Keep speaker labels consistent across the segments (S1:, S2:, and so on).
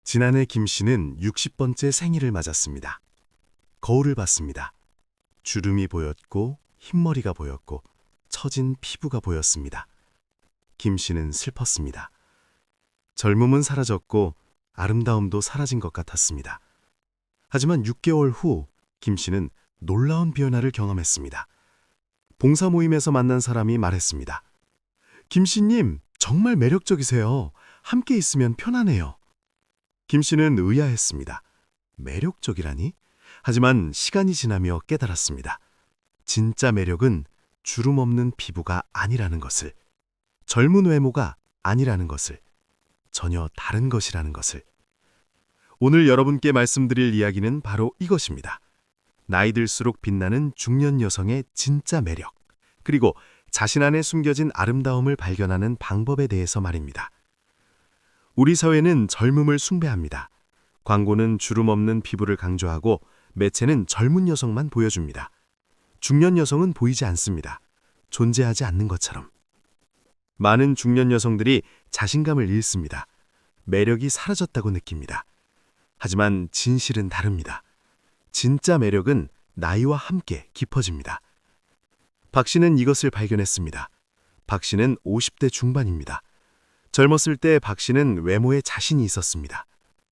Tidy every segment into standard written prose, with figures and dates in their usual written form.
S1: 지난해 김 씨는 60번째 생일을 맞았습니다. 거울을 봤습니다. 주름이 보였고 흰머리가 보였고 처진 피부가 보였습니다. 김 씨는 슬펐습니다. 젊음은 사라졌고 아름다움도 사라진 것 같았습니다. 하지만 6개월 후 김 씨는 놀라운 변화를 경험했습니다. 봉사 모임에서 만난 사람이 말했습니다. 김 씨님, 정말 매력적이세요. 함께 있으면 편안해요. 김 씨는 의아했습니다. 매력적이라니? 하지만 시간이 지나며 깨달았습니다. 진짜 매력은 주름 없는 피부가 아니라는 것을, 젊은 외모가 아니라는 것을, 전혀 다른 것이라는 것을. 오늘 여러분께 말씀드릴 이야기는 바로 이것입니다. 나이 들수록 빛나는 중년 여성의 진짜 매력, 그리고 자신 안에 숨겨진 아름다움을 발견하는 방법에 대해서 말입니다. 우리 사회는 젊음을 숭배합니다. 광고는 주름 없는 피부를 강조하고 매체는 젊은 여성만 보여줍니다. 중년 여성은 보이지 않습니다. 존재하지 않는 것처럼. 많은 중년 여성들이 자신감을 잃습니다. 매력이 사라졌다고 느낍니다. 하지만 진실은 다릅니다. 진짜 매력은 나이와 함께 깊어집니다. 박 씨는 이것을 발견했습니다. 박 씨는 50대 중반입니다. 젊었을 때 박 씨는 외모에 자신이 있었습니다.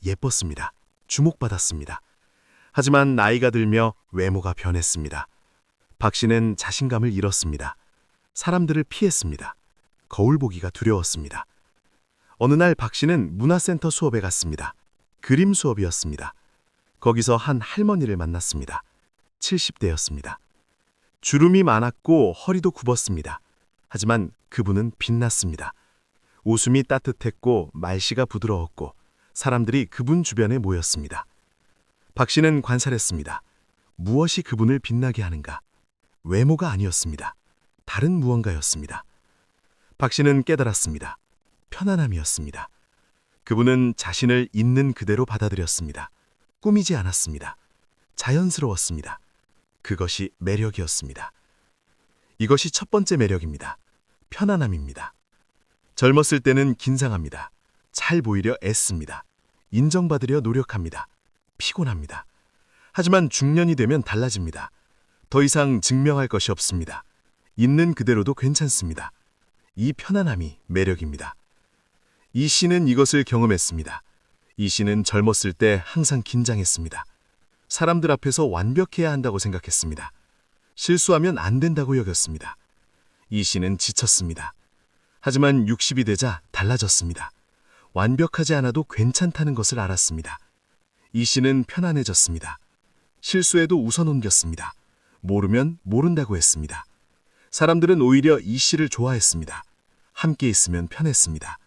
S1: 예뻤습니다. 주목받았습니다. 하지만 나이가 들며 외모가 변했습니다. 박 씨는 자신감을 잃었습니다. 사람들을 피했습니다. 거울 보기가 두려웠습니다. 어느 날 박 씨는 문화센터 수업에 갔습니다. 그림 수업이었습니다. 거기서 한 할머니를 만났습니다. 70대였습니다. 주름이 많았고 허리도 굽었습니다. 하지만 그분은 빛났습니다. 웃음이 따뜻했고 말씨가 부드러웠고 사람들이 그분 주변에 모였습니다. 박 씨는 관찰했습니다. 무엇이 그분을 빛나게 하는가? 외모가 아니었습니다. 다른 무언가였습니다. 박 씨는 깨달았습니다. 편안함이었습니다. 그분은 자신을 있는 그대로 받아들였습니다. 꾸미지 않았습니다. 자연스러웠습니다. 그것이 매력이었습니다. 이것이 첫 번째 매력입니다. 편안함입니다. 젊었을 때는 긴장합니다. 잘 보이려 애씁니다. 인정받으려 노력합니다. 피곤합니다. 하지만 중년이 되면 달라집니다. 더 이상 증명할 것이 없습니다. 있는 그대로도 괜찮습니다. 이 편안함이 매력입니다. 이 씨는 이것을 경험했습니다. 이 씨는 젊었을 때 항상 긴장했습니다. 사람들 앞에서 완벽해야 한다고 생각했습니다. 실수하면 안 된다고 여겼습니다. 이 씨는 지쳤습니다. 하지만 60이 되자 달라졌습니다. 완벽하지 않아도 괜찮다는 것을 알았습니다. 이 씨는 편안해졌습니다. 실수에도 웃어넘겼습니다. 모르면 모른다고 했습니다. 사람들은 오히려 이 씨를 좋아했습니다. 함께 있으면 편했습니다.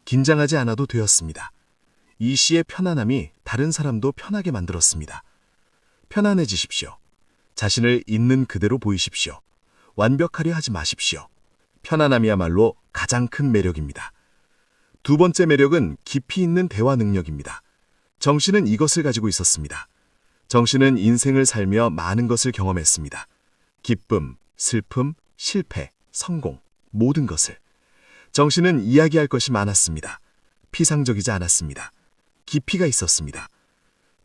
S1: 긴장하지 않아도 되었습니다. 이 씨의 편안함이 다른 사람도 편하게 만들었습니다. 편안해지십시오. 자신을 있는 그대로 보이십시오. 완벽하려 하지 마십시오. 편안함이야말로 가장 큰 매력입니다. 두 번째 매력은 깊이 있는 대화 능력입니다. 정 씨는 이것을 가지고 있었습니다. 정 씨는 인생을 살며 많은 것을 경험했습니다. 기쁨, 슬픔, 실패, 성공, 모든 것을. 정 씨는 이야기할 것이 많았습니다. 피상적이지 않았습니다. 깊이가 있었습니다.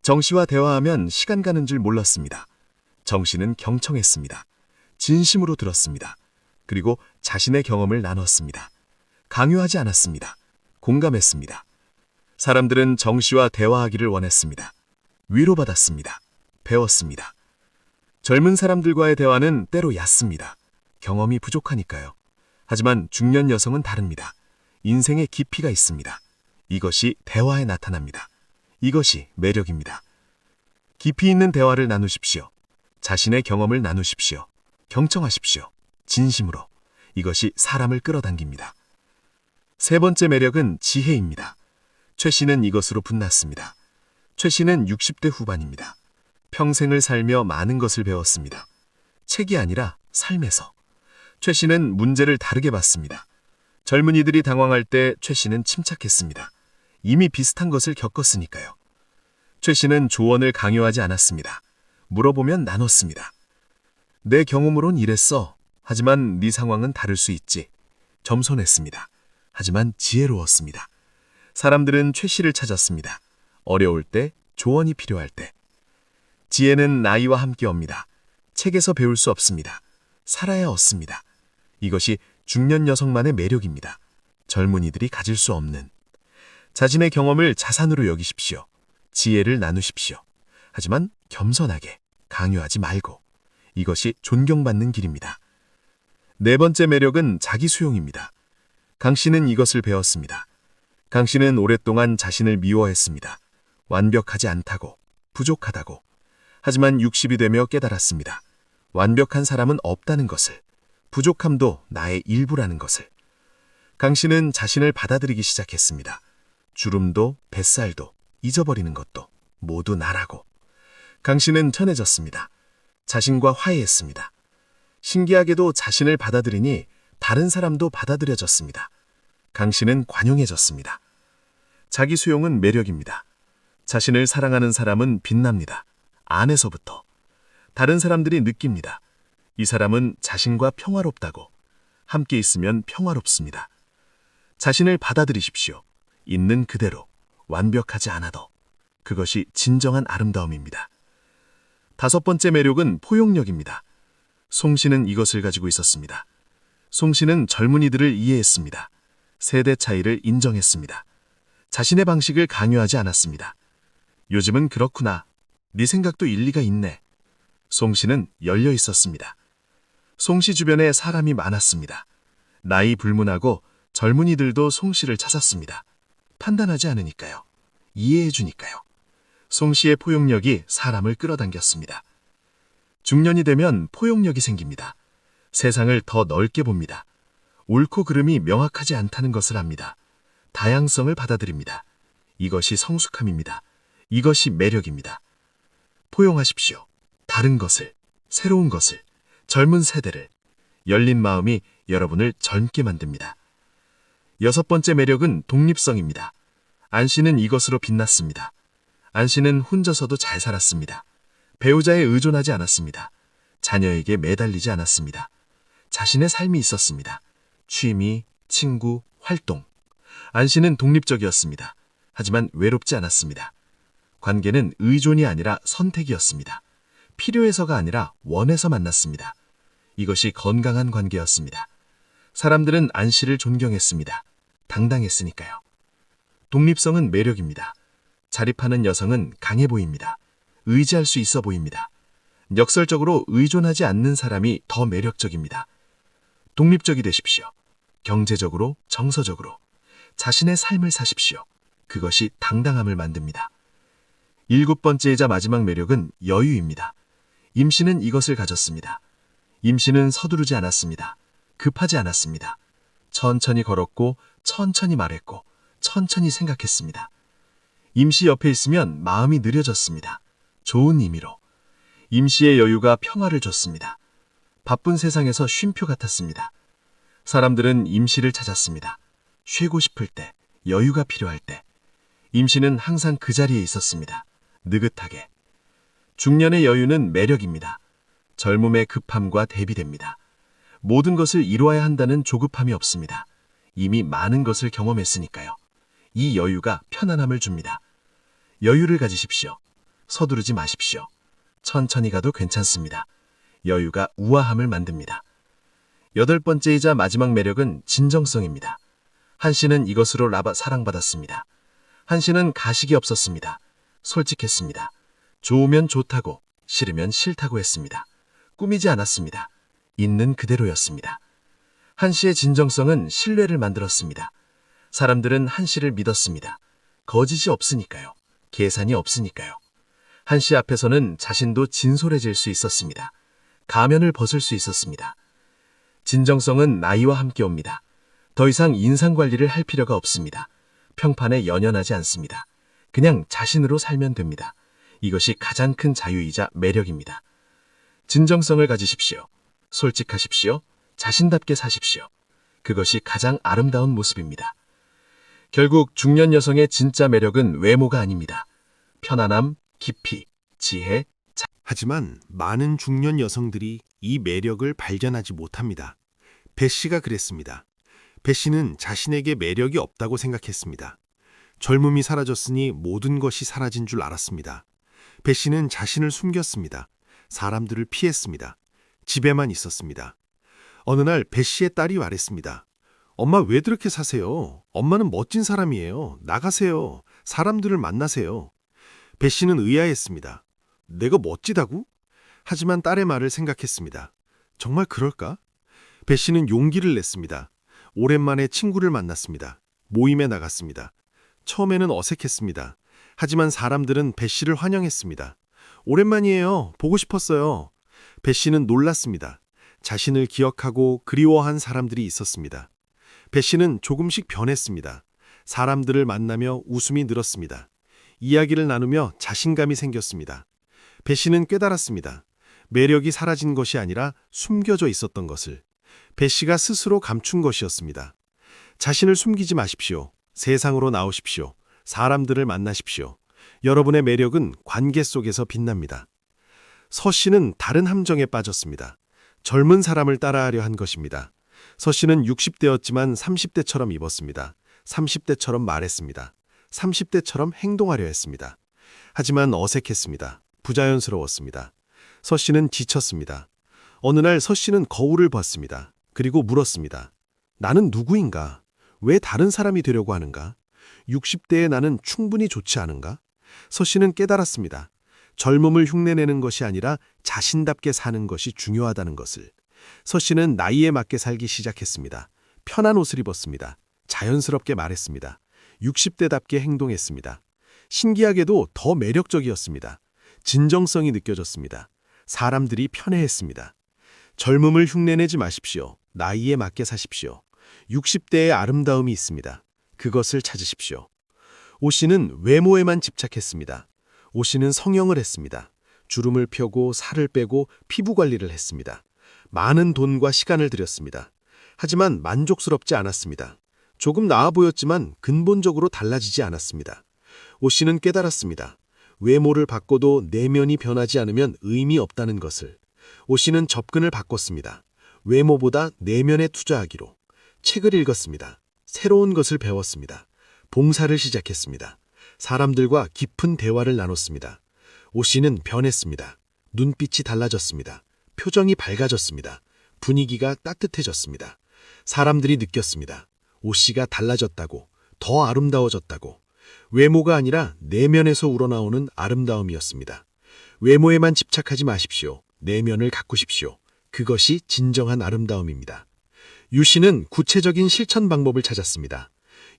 S1: 정 씨와 대화하면 시간 가는 줄 몰랐습니다. 정 씨는 경청했습니다. 진심으로 들었습니다. 그리고 자신의 경험을 나눴습니다. 강요하지 않았습니다. 공감했습니다. 사람들은 정 씨와 대화하기를 원했습니다. 위로받았습니다. 배웠습니다. 젊은 사람들과의 대화는 때로 얕습니다. 경험이 부족하니까요. 하지만 중년 여성은 다릅니다. 인생에 깊이가 있습니다. 이것이 대화에 나타납니다. 이것이 매력입니다. 깊이 있는 대화를 나누십시오. 자신의 경험을 나누십시오. 경청하십시오. 진심으로. 이것이 사람을 끌어당깁니다. 세 번째 매력은 지혜입니다. 최 씨는 이것으로 빛났습니다. 최 씨는 60대 후반입니다. 평생을 살며 많은 것을 배웠습니다. 책이 아니라 삶에서. 최 씨는 문제를 다르게 봤습니다. 젊은이들이 당황할 때 최 씨는 침착했습니다. 이미 비슷한 것을 겪었으니까요. 최 씨는 조언을 강요하지 않았습니다. 물어보면 나눴습니다. 내 경험으론 이랬어. 하지만 네 상황은 다를 수 있지. 겸손했습니다. 하지만 지혜로웠습니다. 사람들은 최 씨를 찾았습니다.
S2: 어려울 때, 조언이 필요할 때. 지혜는 나이와 함께 옵니다. 책에서 배울 수 없습니다. 살아야 얻습니다. 이것이 중년 여성만의 매력입니다. 젊은이들이 가질 수 없는. 자신의 경험을 자산으로 여기십시오. 지혜를 나누십시오. 하지만 겸손하게, 강요하지 말고. 이것이 존경받는 길입니다. 네 번째 매력은 자기 수용입니다. 강 씨는 이것을 배웠습니다. 강 씨는 오랫동안 자신을 미워했습니다. 완벽하지 않다고, 부족하다고. 하지만 60이 되며 깨달았습니다. 완벽한 사람은 없다는 것을, 부족함도 나의 일부라는 것을. 강 씨는 자신을 받아들이기 시작했습니다. 주름도 뱃살도 잊어버리는 것도 모두 나라고. 강 씨는 편해졌습니다. 자신과 화해했습니다. 신기하게도 자신을 받아들이니 다른 사람도 받아들여졌습니다. 강 씨는 관용해졌습니다. 자기 수용은 매력입니다. 자신을 사랑하는 사람은 빛납니다. 안에서부터. 다른 사람들이 느낍니다. 이 사람은 자신과 평화롭다고. 함께 있으면 평화롭습니다. 자신을 받아들이십시오. 있는 그대로, 완벽하지 않아도. 그것이 진정한 아름다움입니다. 다섯 번째 매력은 포용력입니다. 송 씨는 이것을 가지고 있었습니다. 송 씨는 젊은이들을 이해했습니다. 세대 차이를 인정했습니다. 자신의 방식을 강요하지 않았습니다. 요즘은 그렇구나. 네 생각도 일리가 있네. 송 씨는 열려 있었습니다. 송 씨 주변에 사람이 많았습니다. 나이 불문하고 젊은이들도 송 씨를 찾았습니다. 판단하지 않으니까요. 이해해 주니까요. 송 씨의 포용력이 사람을 끌어당겼습니다. 중년이 되면 포용력이 생깁니다. 세상을 더 넓게 봅니다. 옳고 그름이 명확하지 않다는 것을 압니다. 다양성을 받아들입니다. 이것이 성숙함입니다. 이것이 매력입니다. 포용하십시오. 다른 것을, 새로운 것을, 젊은 세대를. 열린 마음이 여러분을 젊게 만듭니다. 여섯 번째 매력은 독립성입니다. 안 씨는 이것으로 빛났습니다. 안 씨는 혼자서도 잘 살았습니다. 배우자에 의존하지 않았습니다. 자녀에게 매달리지 않았습니다. 자신의 삶이 있었습니다. 취미, 친구, 활동. 안 씨는 독립적이었습니다. 하지만 외롭지 않았습니다. 관계는 의존이 아니라 선택이었습니다. 필요해서가 아니라 원해서 만났습니다. 이것이 건강한 관계였습니다. 사람들은 안 씨를 존경했습니다. 당당했으니까요. 독립성은 매력입니다. 자립하는 여성은 강해 보입니다. 의지할 수 있어 보입니다. 역설적으로 의존하지 않는 사람이 더 매력적입니다. 독립적이 되십시오. 경제적으로, 정서적으로. 자신의 삶을 사십시오. 그것이 당당함을 만듭니다. 일곱 번째이자 마지막 매력은 여유입니다. 임 씨는 이것을 가졌습니다. 임 씨는 서두르지 않았습니다. 급하지 않았습니다. 천천히 걸었고, 천천히 말했고, 천천히 생각했습니다. 임 씨 옆에 있으면 마음이 느려졌습니다. 좋은 의미로. 임 씨의 여유가 평화를 줬습니다. 바쁜 세상에서 쉼표 같았습니다. 사람들은 임 씨를 찾았습니다. 쉬고 싶을 때, 여유가 필요할 때. 임 씨는 항상 그 자리에 있었습니다. 느긋하게. 중년의 여유는 매력입니다. 젊음의 급함과 대비됩니다. 모든 것을 이루어야 한다는 조급함이 없습니다. 이미 많은 것을 경험했으니까요. 이 여유가 편안함을 줍니다. 여유를 가지십시오. 서두르지 마십시오. 천천히 가도 괜찮습니다. 여유가 우아함을 만듭니다. 여덟 번째이자 마지막 매력은 진정성입니다. 한 씨는 이것으로 사랑받았습니다. 한 씨는 가식이 없었습니다. 솔직했습니다. 좋으면 좋다고, 싫으면 싫다고 했습니다. 꾸미지 않았습니다. 있는 그대로였습니다. 한 씨의 진정성은 신뢰를 만들었습니다. 사람들은 한 씨를 믿었습니다. 거짓이 없으니까요. 계산이 없으니까요. 한 씨 앞에서는 자신도 진솔해질 수 있었습니다. 가면을 벗을 수 있었습니다. 진정성은 나이와 함께 옵니다. 더 이상 인상관리를 할 필요가 없습니다. 평판에 연연하지 않습니다. 그냥 자신으로 살면 됩니다. 이것이 가장 큰 자유이자 매력입니다. 진정성을 가지십시오. 솔직하십시오. 자신답게 사십시오. 그것이 가장 아름다운 모습입니다. 결국 중년 여성의 진짜 매력은 외모가 아닙니다. 편안함, 깊이, 지혜.
S3: 하지만 많은 중년 여성들이 이 매력을 발견하지 못합니다. 배 씨가 그랬습니다. 배 씨는 자신에게 매력이 없다고 생각했습니다. 젊음이 사라졌으니 모든 것이 사라진 줄 알았습니다. 배 씨는 자신을 숨겼습니다. 사람들을 피했습니다. 집에만 있었습니다. 어느 날 배 씨의 딸이 말했습니다. 엄마 왜 그렇게 사세요? 엄마는 멋진 사람이에요. 나가세요. 사람들을 만나세요. 배 씨는 의아했습니다. 내가 멋지다고? 하지만 딸의 말을 생각했습니다. 정말 그럴까? 배 씨는 용기를 냈습니다. 오랜만에 친구를 만났습니다. 모임에 나갔습니다. 처음에는 어색했습니다. 하지만 사람들은 배 씨를 환영했습니다. 오랜만이에요. 보고 싶었어요. 배 씨는 놀랐습니다. 자신을 기억하고 그리워한 사람들이 있었습니다. 배 씨는 조금씩 변했습니다. 사람들을 만나며 웃음이 늘었습니다. 이야기를 나누며 자신감이 생겼습니다. 배 씨는 깨달았습니다. 매력이 사라진 것이 아니라 숨겨져 있었던 것을. 배 씨가 스스로 감춘 것이었습니다. 자신을 숨기지 마십시오. 세상으로 나오십시오. 사람들을 만나십시오. 여러분의 매력은 관계 속에서 빛납니다. 서 씨는 다른 함정에 빠졌습니다. 젊은 사람을 따라하려 한 것입니다. 서 씨는 60대였지만 30대처럼 입었습니다. 30대처럼 말했습니다. 30대처럼 행동하려 했습니다. 하지만 어색했습니다. 부자연스러웠습니다. 서 씨는 지쳤습니다. 어느 날 서 씨는 거울을 봤습니다. 그리고 물었습니다. 나는 누구인가? 왜 다른 사람이 되려고 하는가? 60대의 나는 충분히 좋지 않은가? 서 씨는 깨달았습니다. 젊음을 흉내내는 것이 아니라 자신답게 사는 것이 중요하다는 것을. 서 씨는 나이에 맞게 살기 시작했습니다. 편한 옷을 입었습니다. 자연스럽게 말했습니다. 60대답게 행동했습니다. 신기하게도 더 매력적이었습니다. 진정성이 느껴졌습니다. 사람들이 편해했습니다. 젊음을 흉내내지 마십시오. 나이에 맞게 사십시오. 60대의 아름다움이 있습니다. 그것을 찾으십시오. 오 씨는 외모에만 집착했습니다. 오 씨는 성형을 했습니다. 주름을 펴고 살을 빼고 피부 관리를 했습니다. 많은 돈과 시간을 들였습니다. 하지만 만족스럽지 않았습니다. 조금 나아 보였지만 근본적으로 달라지지 않았습니다. 오 씨는 깨달았습니다. 외모를 바꿔도 내면이 변하지 않으면 의미 없다는 것을. 오 씨는 접근을 바꿨습니다. 외모보다 내면에 투자하기로. 책을 읽었습니다. 새로운 것을 배웠습니다. 봉사를 시작했습니다. 사람들과 깊은 대화를 나눴습니다. 오 씨는 변했습니다. 눈빛이 달라졌습니다. 표정이 밝아졌습니다. 분위기가 따뜻해졌습니다. 사람들이 느꼈습니다. 오 씨가 달라졌다고, 더 아름다워졌다고. 외모가 아니라 내면에서 우러나오는 아름다움이었습니다. 외모에만 집착하지 마십시오. 내면을 가꾸십시오. 그것이 진정한 아름다움입니다. 유 씨는 구체적인 실천 방법을 찾았습니다.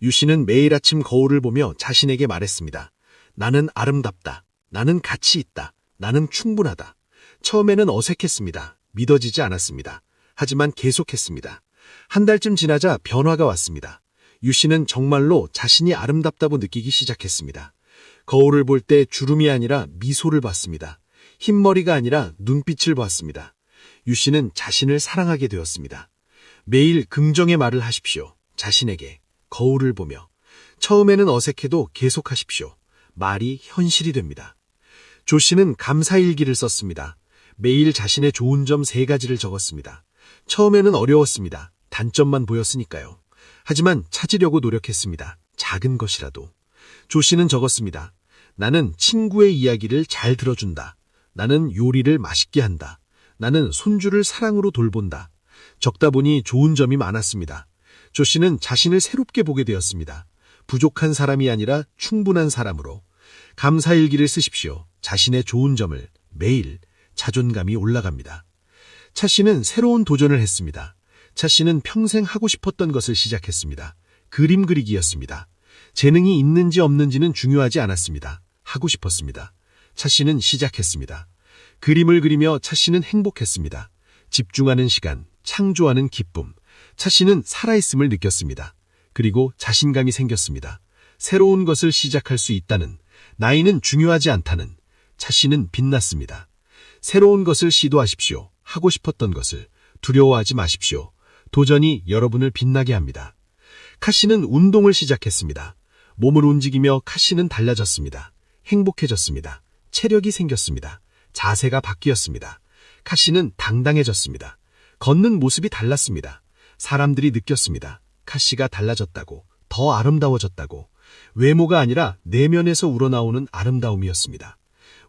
S3: 유 씨는 매일 아침 거울을 보며 자신에게 말했습니다. 나는 아름답다. 나는 가치 있다. 나는 충분하다. 처음에는 어색했습니다. 믿어지지 않았습니다. 하지만 계속했습니다. 한 달쯤 지나자 변화가 왔습니다. 유 씨는 정말로 자신이 아름답다고 느끼기 시작했습니다. 거울을 볼 때 주름이 아니라 미소를 봤습니다. 흰머리가 아니라 눈빛을 봤습니다. 유 씨는 자신을 사랑하게 되었습니다. 매일 긍정의 말을 하십시오. 자신에게 거울을 보며. 처음에는 어색해도 계속하십시오. 말이 현실이 됩니다. 조 씨는 감사일기를 썼습니다. 매일 자신의 좋은 점 3가지를 적었습니다. 처음에는 어려웠습니다. 단점만 보였으니까요. 하지만 찾으려고 노력했습니다. 작은 것이라도. 조 씨는 적었습니다. 나는 친구의 이야기를 잘 들어준다. 나는 요리를 맛있게 한다. 나는 손주를 사랑으로 돌본다. 적다 보니 좋은 점이 많았습니다. 조 씨는 자신을 새롭게 보게 되었습니다. 부족한 사람이 아니라 충분한 사람으로. 감사일기를 쓰십시오. 자신의 좋은 점을. 매일 자존감이 올라갑니다. 차 씨는 새로운 도전을 했습니다. 차 씨는 평생 하고 싶었던 것을 시작했습니다. 그림 그리기였습니다. 재능이 있는지 없는지는 중요하지 않았습니다. 하고 싶었습니다. 차 씨는 시작했습니다. 그림을 그리며 차 씨는 행복했습니다. 집중하는 시간, 창조하는 기쁨. 차 씨는 살아있음을 느꼈습니다. 그리고 자신감이 생겼습니다. 새로운 것을 시작할 수 있다는, 나이는 중요하지 않다는. 차 씨는 빛났습니다. 새로운 것을 시도하십시오. 하고 싶었던 것을. 두려워하지 마십시오. 도전이 여러분을 빛나게 합니다. 카 씨는 운동을 시작했습니다. 몸을 움직이며 카 씨는 달라졌습니다. 행복해졌습니다. 체력이 생겼습니다. 자세가 바뀌었습니다. 카 씨는 당당해졌습니다. 걷는 모습이 달랐습니다. 사람들이 느꼈습니다. 카 씨가 달라졌다고, 더 아름다워졌다고.
S4: 외모가 아니라 내면에서 우러나오는 아름다움이었습니다.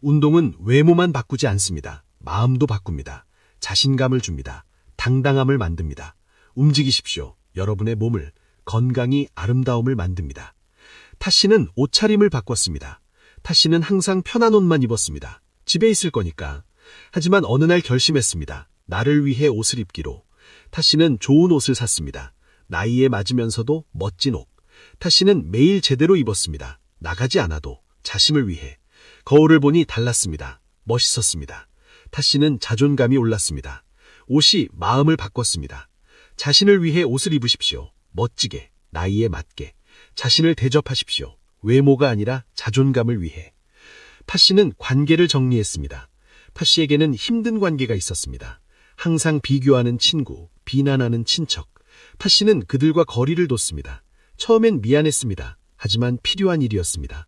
S4: 운동은 외모만 바꾸지 않습니다. 마음도 바꿉니다. 자신감을 줍니다. 당당함을 만듭니다. 움직이십시오. 여러분의 몸을, 건강이 아름다움을 만듭니다. 타씨는 옷차림을 바꿨습니다. 타씨는 항상 편한 옷만 입었습니다. 집에 있을 거니까. 하지만 어느 날 결심했습니다. 나를 위해 옷을 입기로. 타씨는 좋은 옷을 샀습니다. 나이에 맞으면서도 멋진 옷. 타씨는 매일 제대로 입었습니다. 나가지 않아도 자신을 위해. 거울을 보니 달랐습니다. 멋있었습니다. 타씨는 자존감이 올랐습니다. 옷이 마음을 바꿨습니다. 자신을 위해 옷을 입으십시오. 멋지게, 나이에 맞게. 자신을 대접하십시오. 외모가 아니라 자존감을 위해. 파씨는 관계를 정리했습니다. 파씨에게는 힘든 관계가 있었습니다. 항상 비교하는 친구, 비난하는 친척. 파씨는 그들과 거리를 뒀습니다. 처음엔 미안했습니다. 하지만 필요한 일이었습니다.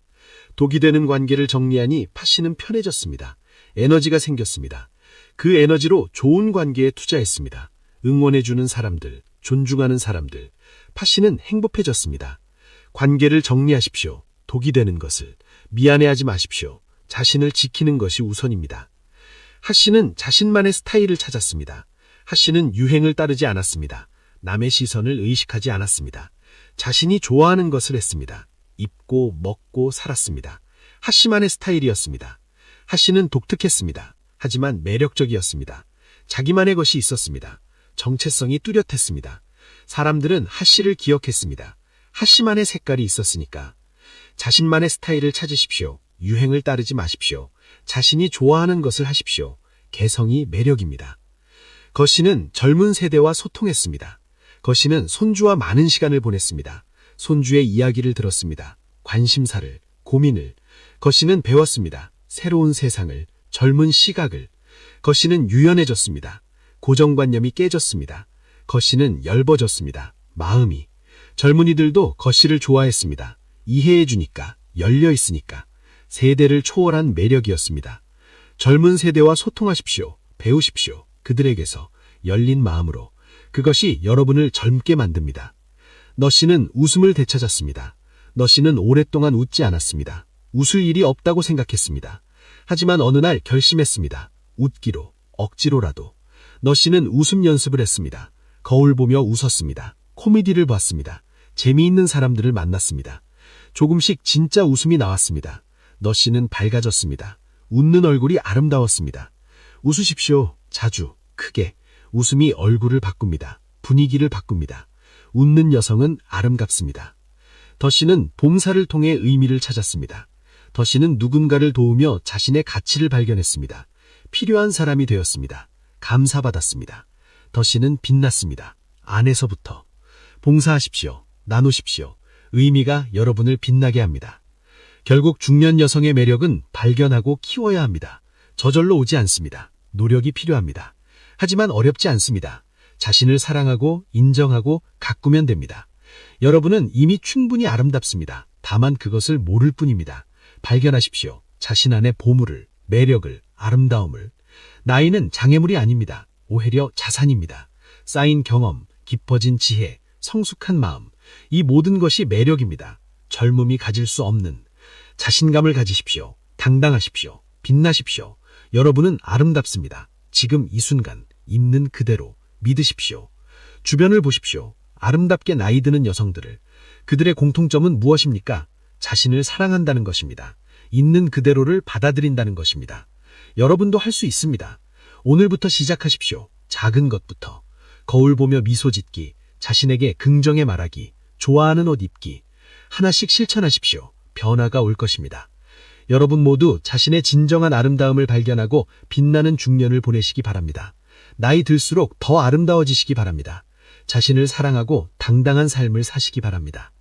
S4: 독이 되는 관계를 정리하니 파씨는 편해졌습니다. 에너지가 생겼습니다. 그 에너지로 좋은 관계에 투자했습니다. 응원해주는 사람들, 존중하는 사람들. 파씨는 행복해졌습니다. 관계를 정리하십시오. 독이 되는 것을. 미안해하지 마십시오. 자신을 지키는 것이 우선입니다. 하씨는 자신만의 스타일을 찾았습니다. 하씨는 유행을 따르지 않았습니다. 남의 시선을 의식하지 않았습니다. 자신이 좋아하는 것을 했습니다. 입고 먹고 살았습니다. 하씨만의 스타일이었습니다. 하씨는 독특했습니다. 하지만 매력적이었습니다. 자기만의 것이 있었습니다. 정체성이 뚜렷했습니다. 사람들은 하씨를 기억했습니다. 하씨만의 색깔이 있었으니까. 자신만의 스타일을 찾으십시오. 유행을 따르지 마십시오. 자신이 좋아하는 것을 하십시오. 개성이 매력입니다. 거씨는 젊은 세대와 소통했습니다. 거씨는 손주와 많은 시간을 보냈습니다. 손주의 이야기를 들었습니다. 관심사를, 고민을. 거씨는 배웠습니다. 새로운 세상을, 젊은 시각을. 거씨는 유연해졌습니다. 고정관념이 깨졌습니다. 거씨는 엷어졌습니다. 마음이. 젊은이들도 거씨를 좋아했습니다. 이해해주니까, 열려있으니까. 세대를 초월한 매력이었습니다. 젊은 세대와 소통하십시오. 배우십시오. 그들에게서 열린 마음으로. 그것이 여러분을 젊게 만듭니다. 너씨는 웃음을 되찾았습니다. 너씨는 오랫동안 웃지 않았습니다. 웃을 일이 없다고 생각했습니다. 하지만 어느 날 결심했습니다. 웃기로, 억지로라도. 너씨는 웃음 연습을 했습니다. 거울 보며 웃었습니다. 코미디를 봤습니다. 재미있는 사람들을 만났습니다. 조금씩 진짜 웃음이 나왔습니다. 너씨는 밝아졌습니다. 웃는 얼굴이 아름다웠습니다. 웃으십시오. 자주, 크게. 웃음이 얼굴을 바꿉니다. 분위기를 바꿉니다. 웃는 여성은 아름답습니다. 더씨는 봉사를 통해 의미를 찾았습니다. 더씨는 누군가를 도우며 자신의 가치를 발견했습니다. 필요한 사람이 되었습니다. 감사받았습니다. 더씨는 빛났습니다. 안에서부터. 봉사하십시오. 나누십시오. 의미가 여러분을 빛나게 합니다. 결국 중년 여성의 매력은 발견하고 키워야 합니다. 저절로 오지 않습니다. 노력이 필요합니다. 하지만 어렵지 않습니다. 자신을 사랑하고 인정하고 가꾸면 됩니다. 여러분은 이미 충분히 아름답습니다. 다만 그것을 모를 뿐입니다. 발견하십시오. 자신 안의 보물을, 매력을, 아름다움을. 나이는 장애물이 아닙니다. 오히려 자산입니다. 쌓인 경험, 깊어진 지혜, 성숙한 마음. 이 모든 것이 매력입니다. 젊음이 가질 수 없는. 자신감을 가지십시오. 당당하십시오. 빛나십시오. 여러분은 아름답습니다. 지금 이 순간 있는 그대로 믿으십시오. 주변을 보십시오. 아름답게 나이 드는 여성들을. 그들의 공통점은 무엇입니까? 자신을 사랑한다는 것입니다. 있는 그대로를 받아들인다는 것입니다. 여러분도 할 수 있습니다. 오늘부터 시작하십시오. 작은 것부터. 거울 보며 미소 짓기, 자신에게 긍정의 말하기, 좋아하는 옷 입기. 하나씩 실천하십시오. 변화가 올 것입니다. 여러분 모두 자신의 진정한 아름다움을 발견하고 빛나는 중년을 보내시기 바랍니다. 나이 들수록 더 아름다워지시기 바랍니다. 자신을 사랑하고 당당한 삶을 사시기 바랍니다.